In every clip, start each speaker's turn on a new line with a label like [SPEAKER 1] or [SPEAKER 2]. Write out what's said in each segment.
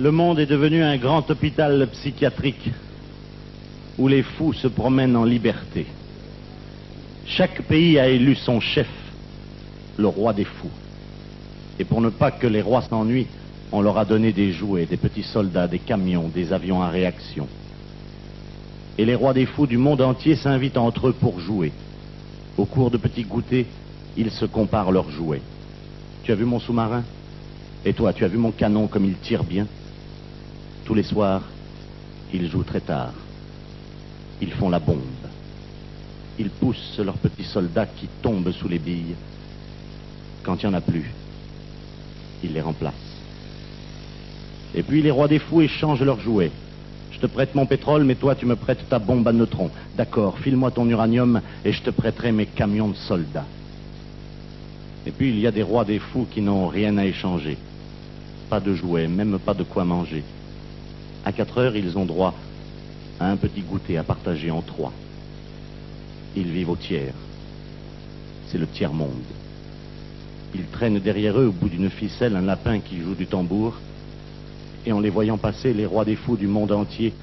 [SPEAKER 1] Le monde est devenu un grand hôpital psychiatrique où les fous se promènent en liberté. Chaque pays a élu son chef, le roi des fous. Et pour ne pas que les rois s'ennuient, on leur a donné des jouets, des petits soldats, des camions, des avions à réaction. Et les rois des fous du monde entier s'invitent entre eux pour jouer. Au cours de petits goûters, ils se comparent leurs jouets. Tu as vu mon sous-marin? Et toi, tu as vu mon canon comme il tire bien? Tous les soirs, ils jouent très tard. Ils font la bombe. Ils poussent leurs petits soldats qui tombent sous les billes. Quand il n'y en a plus, ils les remplacent. Et puis les rois des fous échangent leurs jouets. Je te prête mon pétrole, mais toi tu me prêtes ta bombe à neutrons. D'accord, file-moi ton uranium et je te prêterai mes camions de soldats. Et puis il y a des rois des fous qui n'ont rien à échanger. Pas de jouets, même pas de quoi manger. À 4 heures, ils ont droit à un petit goûter à partager en 3. Ils vivent au tiers. C'est le tiers-monde. Ils traînent derrière eux, au bout d'une ficelle, un lapin qui joue du tambour. Et en les voyant passer, les rois des fous du monde entier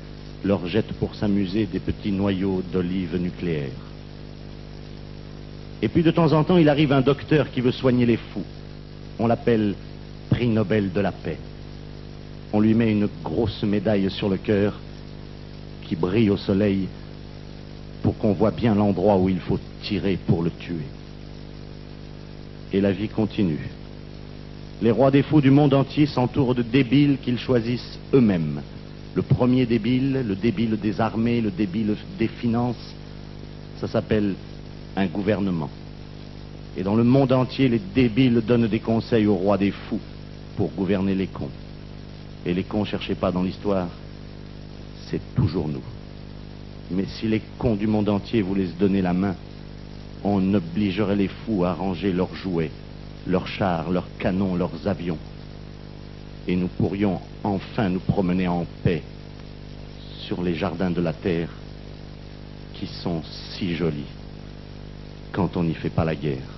[SPEAKER 1] leur jettent pour s'amuser des petits noyaux d'olives nucléaires. Et puis de temps en temps, il arrive un docteur qui veut soigner les fous. On l'appelle prix Nobel de la paix. On lui met une grosse médaille sur le cœur qui brille au soleil pour qu'on voit bien l'endroit où il faut tirer pour le tuer. Et la vie continue. Les rois des fous du monde entier s'entourent de débiles qu'ils choisissent eux-mêmes. Le premier débile, le débile des armées, le débile des finances, ça s'appelle un gouvernement. Et dans le monde entier, les débiles donnent des conseils aux rois des fous pour gouverner les cons. Et les cons, cherchez pas dans l'histoire, c'est toujours nous. Mais si les cons du monde entier voulaient se donner la main, on obligerait les fous à ranger leurs jouets, leurs chars, leurs canons, leurs avions. Et nous pourrions enfin nous promener en paix sur les jardins de la terre qui sont si jolis quand on n'y fait pas la guerre.